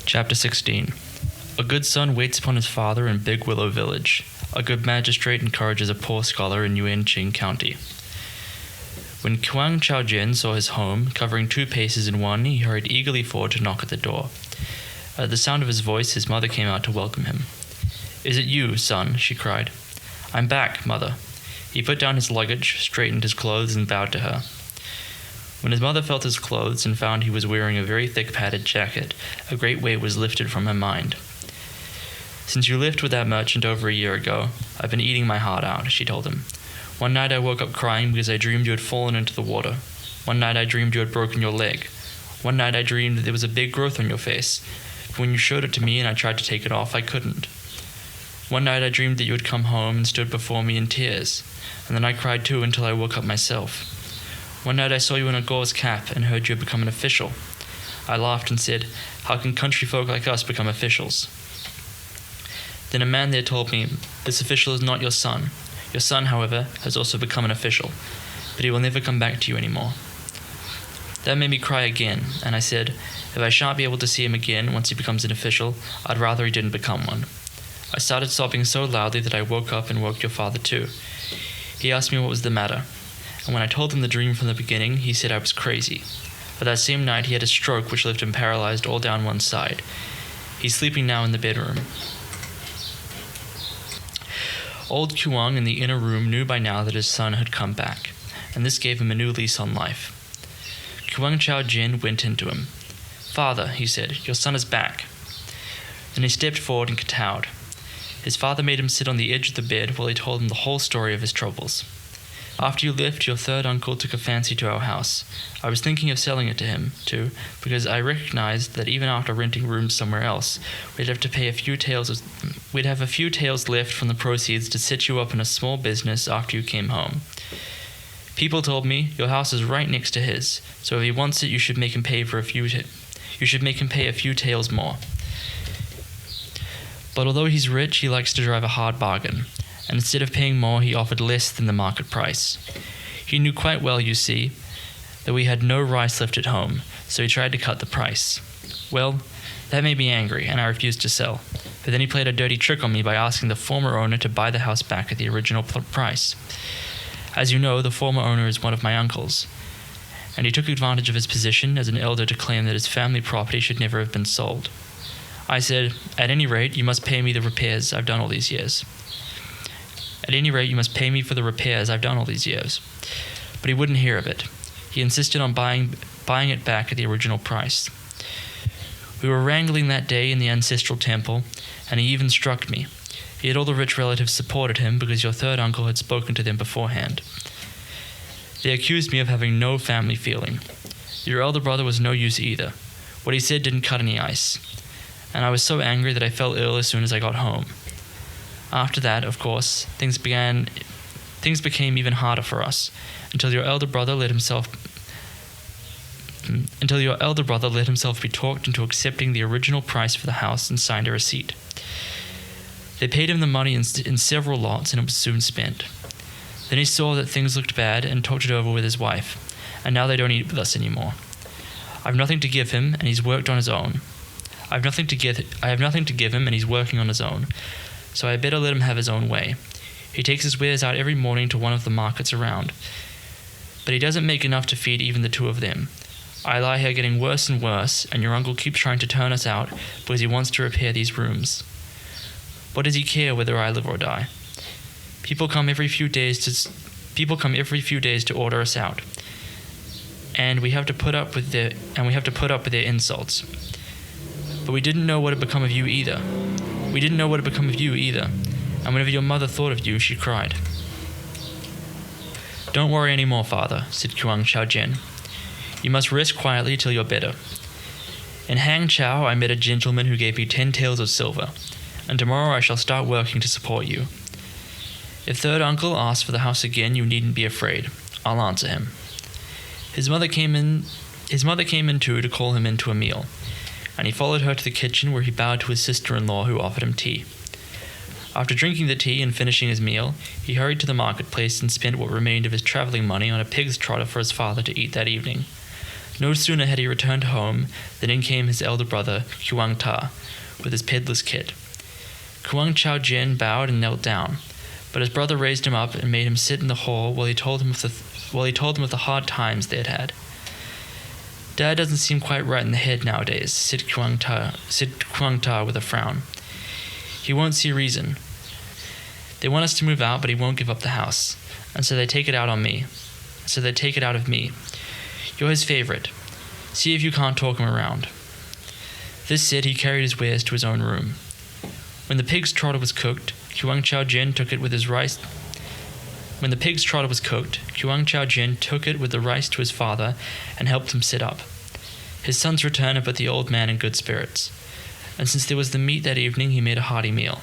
Chapter 16. A good son waits upon his father in Big Willow Village. A good magistrate encourages a poor scholar in Yuanqing County. When Kuang Chaojin saw his home, covering 2 paces in one, he hurried eagerly forward to knock at the door. At the sound of his voice, his mother came out to welcome him. "Is it you, son?" she cried. "I'm back, mother." He put down his luggage, straightened his clothes, and bowed to her. When his mother felt his clothes and found he was wearing a very thick padded jacket, a great weight was lifted from her mind. "Since you left with that merchant over a year ago, I've been eating my heart out," she told him. "One night I woke up crying because I dreamed you had fallen into the water. One night I dreamed you had broken your leg. One night I dreamed that there was a big growth on your face, but when you showed it to me and I tried to take it off, I couldn't. One night I dreamed that you had come home and stood before me in tears, and then I cried too until I woke up myself. One night I saw you in a gauze cap and heard you had become an official. I laughed and said, 'How can country folk like us become officials?' Then a man there told me, 'This official is not your son. Your son, however, has also become an official, but he will never come back to you anymore.' That made me cry again, and I said, 'If I shan't be able to see him again once he becomes an official, I'd rather he didn't become one.' I started sobbing so loudly that I woke up and woke your father too. He asked me what was the matter, and when I told him the dream from the beginning, he said I was crazy. But that same night he had a stroke which left him paralyzed all down one side. He's sleeping now in the bedroom." Old Kuang in the inner room knew by now that his son had come back, and this gave him a new lease on life. Kuang Chaojin went into him. "Father," he said, "your son is back." Then he stepped forward and kowtowed. His father made him sit on the edge of the bed while he told him the whole story of his troubles. "After you left, your third uncle took a fancy to our house. I was thinking of selling it to him, too, because I recognized that even after renting rooms somewhere else, we'd have a few tails left from the proceeds to set you up in a small business after you came home. People told me your house is right next to his, so if he wants it, you should make him pay a few taels more. But although he's rich, he likes to drive a hard bargain, and instead of paying more, he offered less than the market price. He knew quite well, you see, that we had no rice left at home, so he tried to cut the price. Well, that made me angry, and I refused to sell. But then he played a dirty trick on me by asking the former owner to buy the house back at the original price. As you know, the former owner is one of my uncles, and he took advantage of his position as an elder to claim that his family property should never have been sold. I said, 'At any rate, you must pay me the repairs I've done all these years.' But he wouldn't hear of it. He insisted on buying it back at the original price. We were wrangling that day in the ancestral temple, and he even struck me. Yet all the rich relatives supported him because your third uncle had spoken to them beforehand. They accused me of having no family feeling. Your elder brother was no use either. What he said didn't cut any ice. And I was so angry that I fell ill as soon as I got home. After that, of course, things became even harder for us, until your elder brother let himself be talked into accepting the original price for the house and signed a receipt. They paid him the money in several lots, and it was soon spent. Then he saw that things looked bad and talked it over with his wife, and now they don't eat with us anymore. I've nothing to give him, and he's worked on his own. I have nothing to give him, and he's working on his own, so I better let him have his own way. He takes his wares out every morning to one of the markets around, but he doesn't make enough to feed even the 2 of them. I lie here getting worse and worse, and your uncle keeps trying to turn us out because he wants to repair these rooms. What does he care whether I live or die? People come every few days to order us out, and we have to put up with their insults. But we didn't know what had become of you either. And whenever your mother thought of you, she cried." "Don't worry any more, father," said Kuang Chaojin. "You must rest quietly till you're better. In Hangzhou, I met a gentleman who gave me 10 taels of silver, and tomorrow I shall start working to support you. If third uncle asks for the house again, you needn't be afraid. I'll answer him." His mother came in too to call him in to a meal, and he followed her to the kitchen where he bowed to his sister-in-law who offered him tea. After drinking the tea and finishing his meal, he hurried to the marketplace and spent what remained of his traveling money on a pig's trotter for his father to eat that evening. No sooner had he returned home than in came his elder brother, Kuang Ta, with his peddler's kit. Kuang Chao Jin bowed and knelt down, but his brother raised him up and made him sit in the hall while he told him of the hard times they had had. "Dad doesn't seem quite right in the head nowadays," said Kuang Ta with a frown. "He won't see reason. They want us to move out, but he won't give up the house, and so they take it out on me. So they take it out of me. You're his favorite. See if you can't talk him around." This said, he carried his wares to his own room. When the pig's trotter was cooked, Kuang Chao Jin took it with the rice to his father and helped him sit up. His sons returned, but the old man in good spirits. And since there was the meat that evening, he made a hearty meal.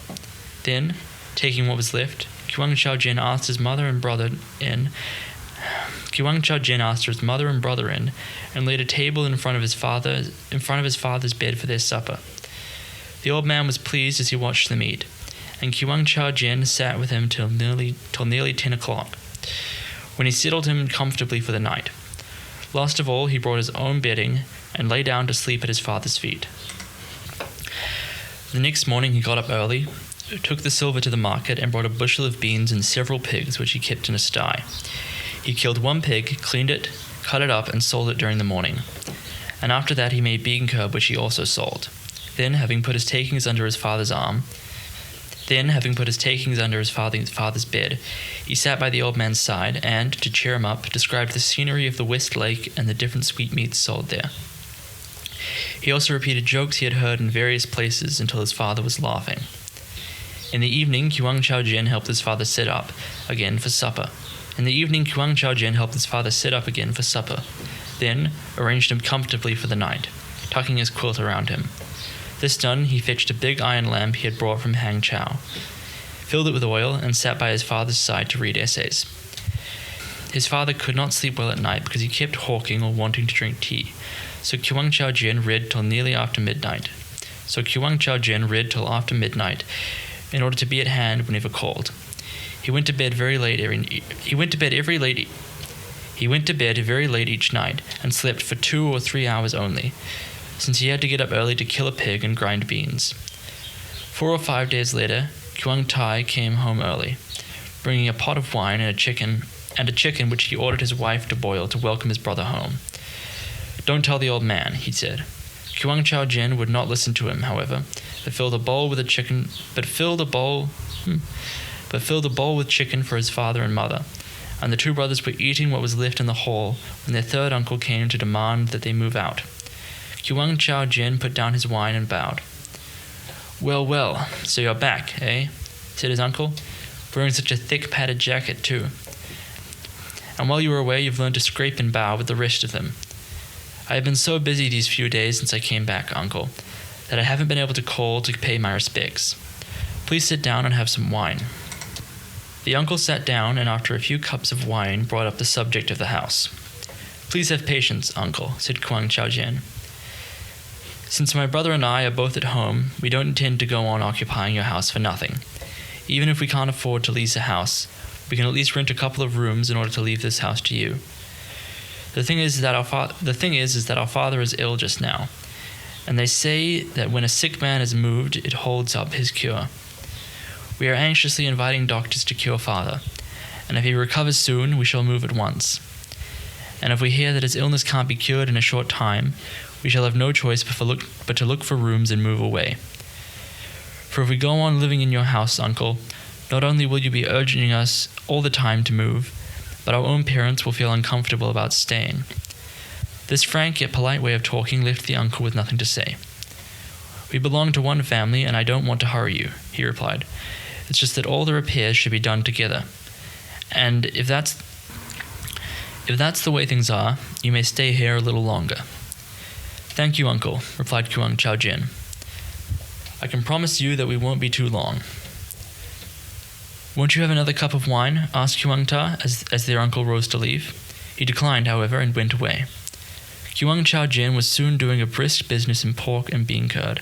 Then, taking what was left, Kuang Chao Jin asked his mother and brother in, and laid a table in front of his father's bed for their supper. The old man was pleased as he watched them eat, and Kuang Chao Jin sat with him till nearly 10 o'clock, when he settled him comfortably for the night. Last of all, he brought his own bedding and lay down to sleep at his father's feet. The next morning he got up early, took the silver to the market, and brought a bushel of beans and several pigs which he kept in a sty. He killed one pig, cleaned it, cut it up, and sold it during the morning. And after that he made bean curd, which he also sold. Then, having put his takings under his father's bed, he sat by the old man's side and, to cheer him up, described the scenery of the West Lake and the different sweetmeats sold there. He also repeated jokes he had heard in various places until his father was laughing. In the evening, Kuang Chao Jin helped his father sit up again for supper. Then arranged him comfortably for the night, tucking his quilt around him. This done, he fetched a big iron lamp he had brought from Hangzhou, filled it with oil, and sat by his father's side to read essays. His father could not sleep well at night because he kept hawking or wanting to drink tea, so Kuang Chao Jin read till after midnight in order to be at hand whenever called. He went to bed very late each night and slept for 2 or 3 hours only, since he had to get up early to kill a pig and grind beans. 4 or 5 days later, Kuang Tai came home early, bringing a pot of wine and a chicken which he ordered his wife to boil to welcome his brother home. "Don't tell the old man," he said. Kuang Chao Jin would not listen to him, however, but filled a bowl with chicken for his father and mother, and the two brothers were eating what was left in the hall when their third uncle came to demand that they move out. Kuang Chao Jin put down his wine and bowed. Well, so you're back, eh?" said his uncle, "wearing such a thick padded jacket too. And while you were away, you've learned to scrape and bow with the rest of them. I have been so busy these few days since I came back, uncle, that I haven't been able to call to pay my respects. Please sit down and have some wine." The uncle sat down, and after a few cups of wine brought up the subject of the house. "Please have patience, uncle," said Kuang Chao Jin. "Since my brother and I are both at home, we don't intend to go on occupying your house for nothing. Even if we can't afford to lease a house, we can at least rent a couple of rooms in order to leave this house to you. The thing is that our father is ill just now, and they say that when a sick man is moved, it holds up his cure. We are anxiously inviting doctors to cure father, and if he recovers soon, we shall move at once. And if we hear that his illness can't be cured in a short time, we shall have no choice but to look for rooms and move away. For if we go on living in your house, uncle, not only will you be urging us all the time to move, but our own parents will feel uncomfortable about staying." This frank yet polite way of talking left the uncle with nothing to say. "We belong to one family, and I don't want to hurry you," he replied. "It's just that all the repairs should be done together. And if that's the way things are, you may stay here a little longer." "Thank you, uncle," replied Kuang Chao Jin. "I can promise you that we won't be too long." "Won't you have another cup of wine?" asked Kuang Ta as their uncle rose to leave. He declined, however, and went away. Kuang Chao Jin was soon doing a brisk business in pork and bean curd,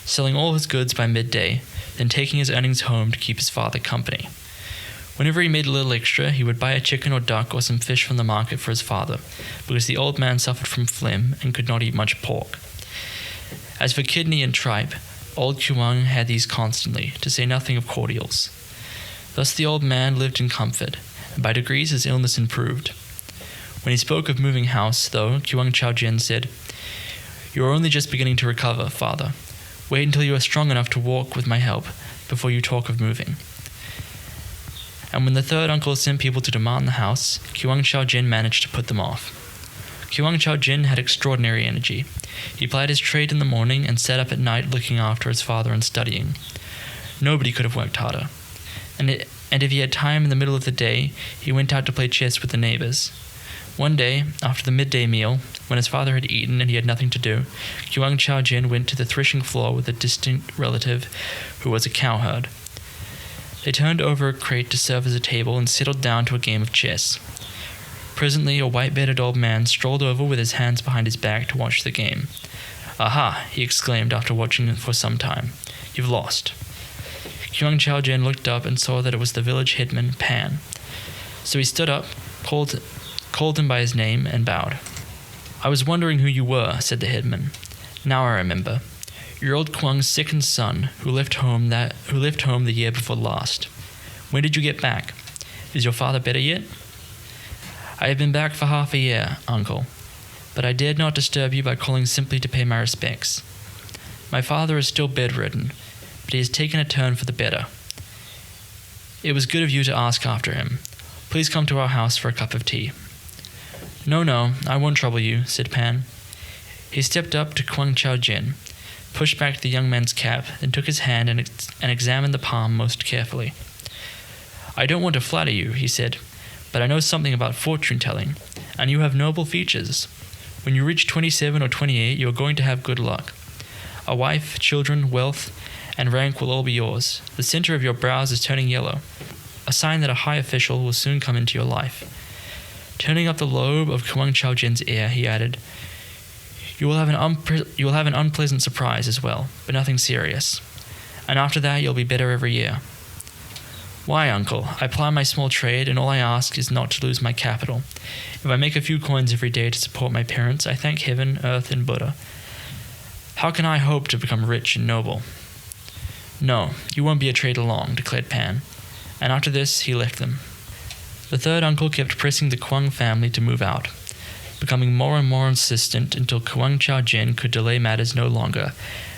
selling all his goods by midday, then taking his earnings home to keep his father company. Whenever he made a little extra, he would buy a chicken or duck or some fish from the market for his father, because the old man suffered from phlegm and could not eat much pork. As for kidney and tripe, old Kuang had these constantly, to say nothing of cordials. Thus the old man lived in comfort, and by degrees his illness improved. When he spoke of moving house, though, Kuang Chao-jin said, "You are only just beginning to recover, father. Wait until you are strong enough to walk with my help before you talk of moving." And when the third uncle sent people to demand the house, Kuang Chao-jin managed to put them off. Kuang Chao-jin had extraordinary energy. He plied his trade in the morning and sat up at night looking after his father and studying. Nobody could have worked harder. And if he had time in the middle of the day, he went out to play chess with the neighbors. One day, after the midday meal, when his father had eaten and he had nothing to do, Kuang Chao-jin went to the threshing floor with a distant relative who was a cowherd. They turned over a crate to serve as a table and settled down to a game of chess. Presently, a white-bearded old man strolled over with his hands behind his back to watch the game. "Aha!" he exclaimed after watching for some time. "You've lost." Kuang Chao-jin looked up and saw that it was the village headman, Pan. So he stood up, called him by his name, and bowed. "I was wondering who you were," said the headman. "Now I remember. You're old Kuang's second son, who left home the year before last. When did you get back? Is your father better yet?" "I have been back for half a year, uncle, but I dared not disturb you by calling simply to pay my respects. My father is still bedridden, but he has taken a turn for the better. It was good of you to ask after him. Please come to our house for a cup of tea." No, I won't trouble you," said Pan. He stepped up to Kuang Chao-jin, pushed back the young man's cap, then took his hand and examined the palm most carefully. "I don't want to flatter you," he said, "but I know something about fortune-telling, and you have noble features. When you reach 27 or 28, you are going to have good luck. A wife, children, wealth, and rank will all be yours. The center of your brows is turning yellow, a sign that a high official will soon come into your life." Turning up the lobe of Kuang Chao-jin's ear, he added, You will have an unpleasant surprise as well, but nothing serious. And after that, you'll be better every year." "Why, uncle? I ply my small trade, and all I ask is not to lose my capital. If I make a few coins every day to support my parents, I thank heaven, earth, and Buddha. How can I hope to become rich and noble?" "No, you won't be a trader long," declared Pan. And after this, he left them. The third uncle kept pressing the Kuang family to move out, becoming more and more insistent until Kuang Chao-jin could delay matters no longer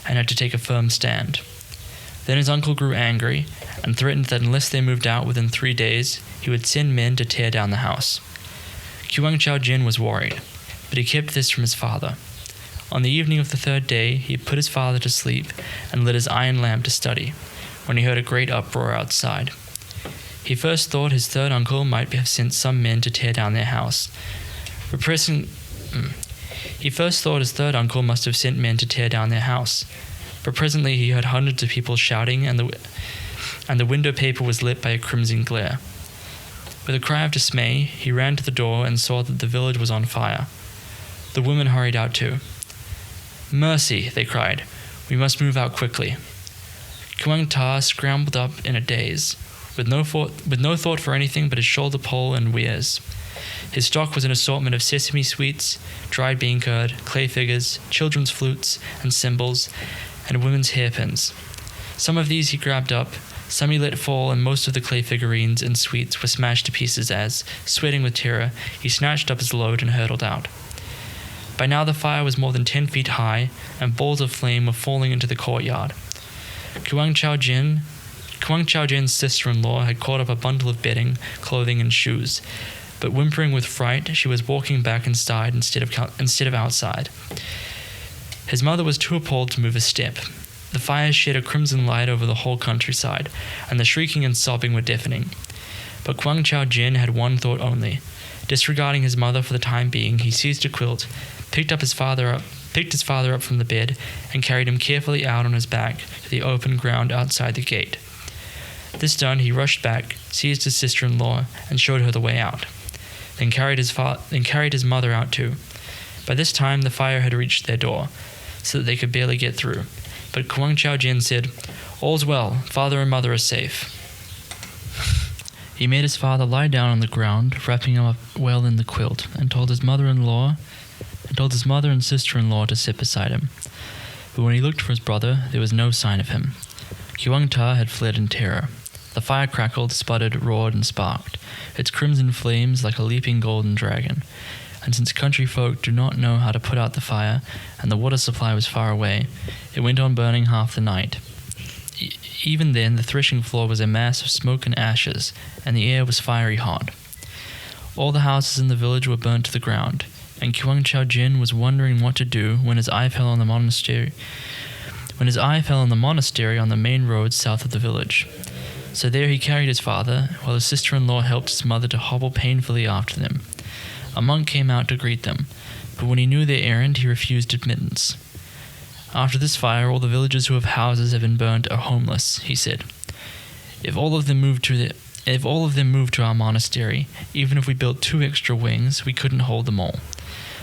and had to take a firm stand. Then his uncle grew angry and threatened that unless they moved out within 3 days, he would send men to tear down the house. Kuang Chao-jin was worried, but he kept this from his father. On the evening of the third day, he put his father to sleep and lit his iron lamp to study, when he heard a great uproar outside. He first thought his third uncle might have sent some men to tear down their house. He first thought his third uncle must have sent men to tear down their house, but presently he heard hundreds of people shouting, and the window paper was lit by a crimson glare. With a cry of dismay, he ran to the door and saw that the village was on fire. The women hurried out too. "Mercy," they cried. "We must move out quickly." Kuang Ta scrambled up in a daze, with no thought for anything but his shoulder pole and weirs. His stock was an assortment of sesame sweets, dried bean curd, clay figures, children's flutes and cymbals, and women's hairpins. Some of these he grabbed up, some he let fall, and most of the clay figurines and sweets were smashed to pieces as, sweating with terror, he snatched up his load and hurtled out. By now the fire was more than 10 feet high, and balls of flame were falling into the courtyard. Kuang Chao-jin's sister-in-law had caught up a bundle of bedding, clothing, and shoes, but whimpering with fright, she was walking back inside instead of outside. His mother was too appalled to move a step. The fire shed a crimson light over the whole countryside, and the shrieking and sobbing were deafening. But Kuang Chao-jin had one thought only. Disregarding his mother for the time being, he seized a quilt, picked his father up from the bed, and carried him carefully out on his back to the open ground outside the gate. This done, he rushed back, seized his sister-in-law, and showed her the way out. Then carried his mother out too. By this time, the fire had reached their door, so that they could barely get through. But Kuang Chao-jin said, "All's well, father and mother are safe." He made his father lie down on the ground, wrapping him up well in the quilt, and told his mother and sister-in-law to sit beside him. But when he looked for his brother, there was no sign of him. Kuang Ta had fled in terror. The fire crackled, sputtered, roared, and sparked, its crimson flames like a leaping golden dragon. And since country folk do not know how to put out the fire, and the water supply was far away, it went on burning half the night. Even then, the threshing floor was a mass of smoke and ashes, and the air was fiery hot. All the houses in the village were burnt to the ground, and Kuang Chao Jin was wondering what to do when his eye fell on the monastery on the main road south of the village. So there he carried his father, while his sister-in-law helped his mother to hobble painfully after them. A monk came out to greet them, but when he knew their errand, he refused admittance. After this fire, all the villagers who have houses have been burnt are homeless, he said. If all of them moved to our monastery, even if we built 2 extra wings, we couldn't hold them all.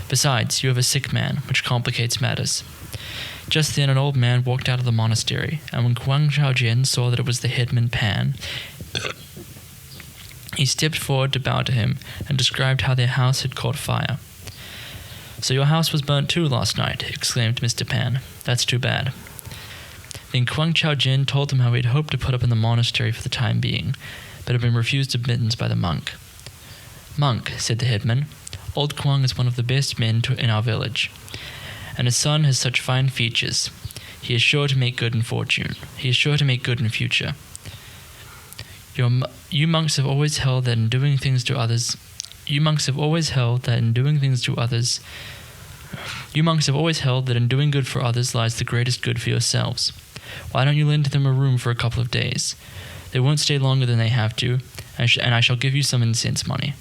Besides, you have a sick man, which complicates matters. Just then an old man walked out of the monastery, and when Kuang Chao Jin saw that it was the headman Pan, he stepped forward to bow to him and described how their house had caught fire. "So your house was burnt too last night," exclaimed Mr. Pan. "That's too bad." Then Kuang Chao Jin told him how he had hoped to put up in the monastery for the time being, but had been refused admittance by the monk. "Monk," said the headman, "old Kuang is one of the best men in our village, and his son has such fine features. He is sure to make good in fortune. He is sure to make good in future. You monks have always held that in doing things to others lies the greatest good for yourselves. Why don't you lend them a room for a couple of days? They won't stay longer than they have to, and I shall give you some incense money."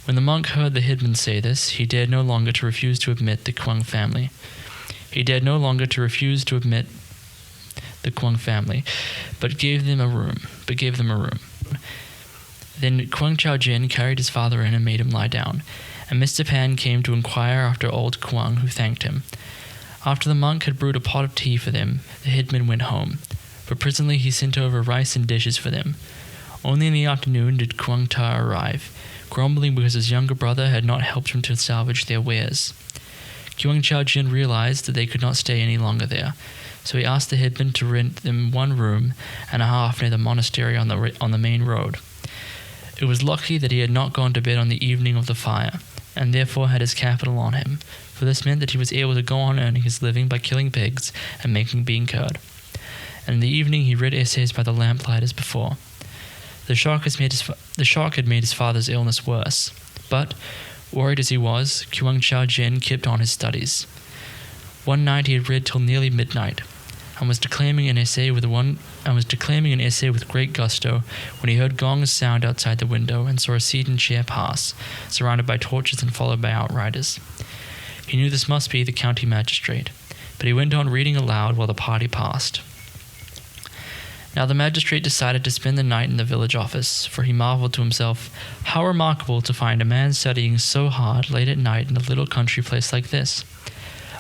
When the monk heard the headman say this, he dared no longer to refuse to admit the Kuang family. But gave them a room. Then Kuang Chao Jin carried his father in and made him lie down, and Mr. Pan came to inquire after old Kuang, who thanked him. After the monk had brewed a pot of tea for them, the headman went home, but presently he sent over rice and dishes for them. Only in the afternoon did Kuang Ta arrive, grumbling because his younger brother had not helped him to salvage their wares. Kuang Chao Jin realized that they could not stay any longer there, so he asked the headman to rent them 1 room and a half near the monastery on the main road. It was lucky that he had not gone to bed on the evening of the fire, and therefore had his capital on him, for this meant that he was able to go on earning his living by killing pigs and making bean curd. And in the evening he read essays by the lamplight as before. The shock had made his father's illness worse, but, worried as he was, Kuang Chao Jin kept on his studies. One night he had read till nearly midnight, and was declaiming an essay with great gusto when he heard gongs sound outside the window and saw a seat and chair pass, surrounded by torches and followed by outriders. He knew this must be the county magistrate, but he went on reading aloud while the party passed. Now the magistrate decided to spend the night in the village office, for he marveled to himself, how remarkable to find a man studying so hard late at night in a little country place like this.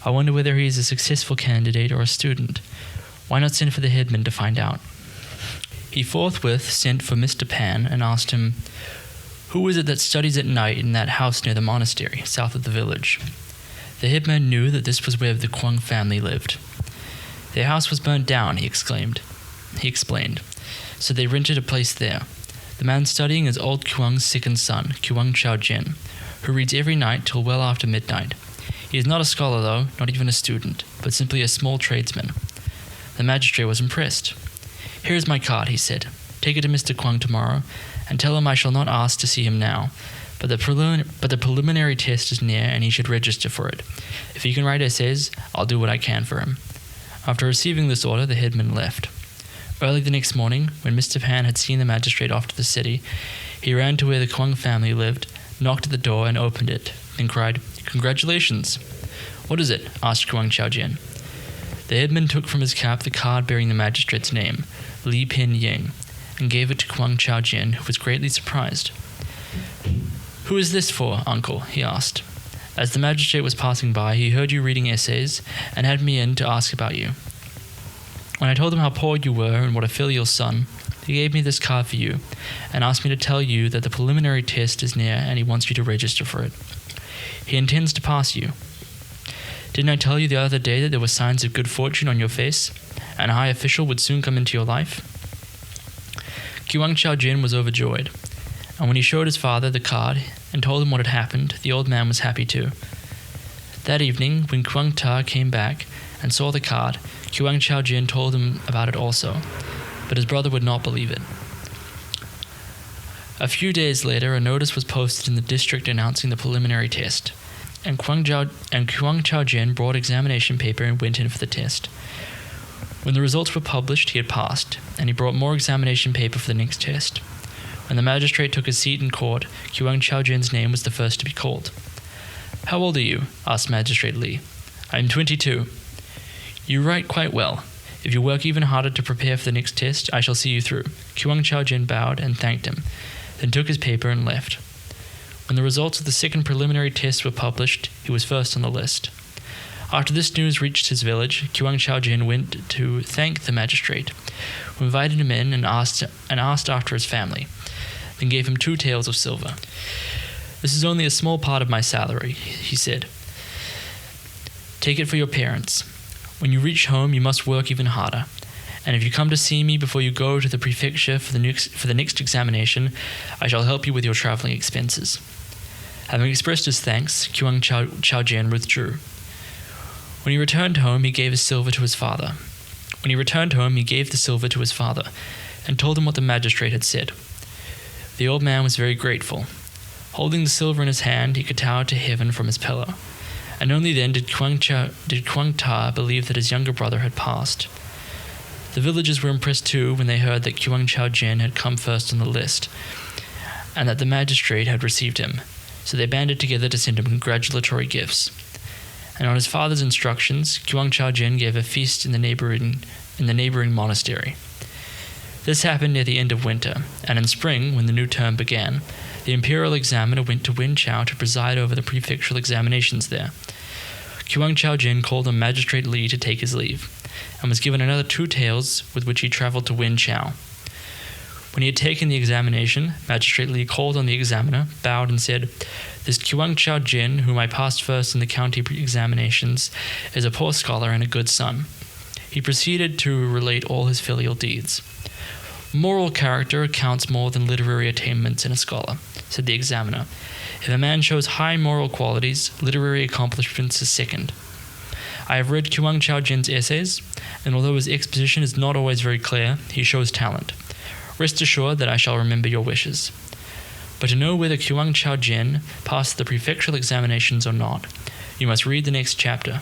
I wonder whether he is a successful candidate or a student. Why not send for the headman to find out? He forthwith sent for Mr. Pan and asked him, "Who is it that studies at night in that house near the monastery, south of the village?" The headman knew that this was where the Kuang family lived. "Their house was burnt down," he explained, "so they rented a place there. The man studying is old Kuang's second son, Kuang Chao Jin, who reads every night till well after midnight. He is not a scholar though, not even a student, but simply a small tradesman." The magistrate was impressed. "Here is my card," he said. "Take it to Mr. Kuang tomorrow, and tell him I shall not ask to see him now, but the preliminary test is near and he should register for it. If he can write essays, I'll do what I can for him." After receiving this order, the headman left. Early the next morning, when Mr. Pan had seen the magistrate off to the city, he ran to where the Kuang family lived, knocked at the door and opened it, and cried, "Congratulations!" "What is it?" asked Kuang Chao Jin. The headman took from his cap the card bearing the magistrate's name, Li Pin Ying, and gave it to Kuang Chao Jin, who was greatly surprised. "Who is this for, uncle?" he asked. "As the magistrate was passing by, he heard you reading essays, and had me in to ask about you. When I told him how poor you were and what a filial son..." He gave me this card for you and asked me to tell you that the preliminary test is near and he wants you to register for it. He intends to pass you. Didn't I tell you the other day that there were signs of good fortune on your face, and a high official would soon come into your life?" Qiang Chaojin was overjoyed, and when he showed his father the card and told him what had happened, the old man was happy too. That evening, when Qiang Ta came back and saw the card, Qiang Chaojin told him about it also, but his brother would not believe it. A few days later, a notice was posted in the district announcing the preliminary test, and Qiang Chaojin brought examination paper and went in for the test. When the results were published, he had passed, and he brought more examination paper for the next test. When the magistrate took his seat in court, Qiang Chaojin's name was the first to be called. "How old are you?" asked Magistrate Li. "I am 22. "You write quite well. If you work even harder to prepare for the next test, I shall see you through." Qiang Chaojin bowed and thanked him, then took his paper and left. When the results of the second preliminary test were published, he was first on the list. After this news reached his village, Qiang Chaojin went to thank the magistrate, who invited him in and asked after his family, then gave him 2 taels of silver. "This is only a small part of my salary," he said. "Take it for your parents. When you reach home, you must work even harder. And if you come to see me before you go to the prefecture for the next examination, I shall help you with your traveling expenses." Having expressed his thanks, Qiang Chaojin withdrew. When he returned home, he gave the silver to his father. And told him what the magistrate had said. The old man was very grateful. Holding the silver in his hand, he kowtowed to heaven from his pillow. And only then did Qiang Ta believe that his younger brother had passed. The villagers were impressed too when they heard that Qiang Chaojin had come first on the list, and that the magistrate had received him, so they banded together to send him congratulatory gifts. And on his father's instructions, Qiang Chaojin gave a feast in the neighboring monastery. This happened near the end of winter, and in spring, when the new term began, the imperial examiner went to Wenchao to preside over the prefectural examinations there. Qiang Chaojin called on Magistrate Li to take his leave, and was given another 2 taels with which he traveled to Wenchao. When he had taken the examination, Magistrate Li called on the examiner, bowed and said, "This Qiang Chaojin, whom I passed first in the county examinations, is a poor scholar and a good son." He proceeded to relate all his filial deeds. "Moral character counts more than literary attainments in a scholar," said the examiner. "If a man shows high moral qualities, literary accomplishments is second. I have read Qiang Chaojin's essays, and although his exposition is not always very clear, he shows talent. Rest assured that I shall remember your wishes. But to know whether Qiang Chaojin passed the prefectural examinations or not, you must read the next chapter."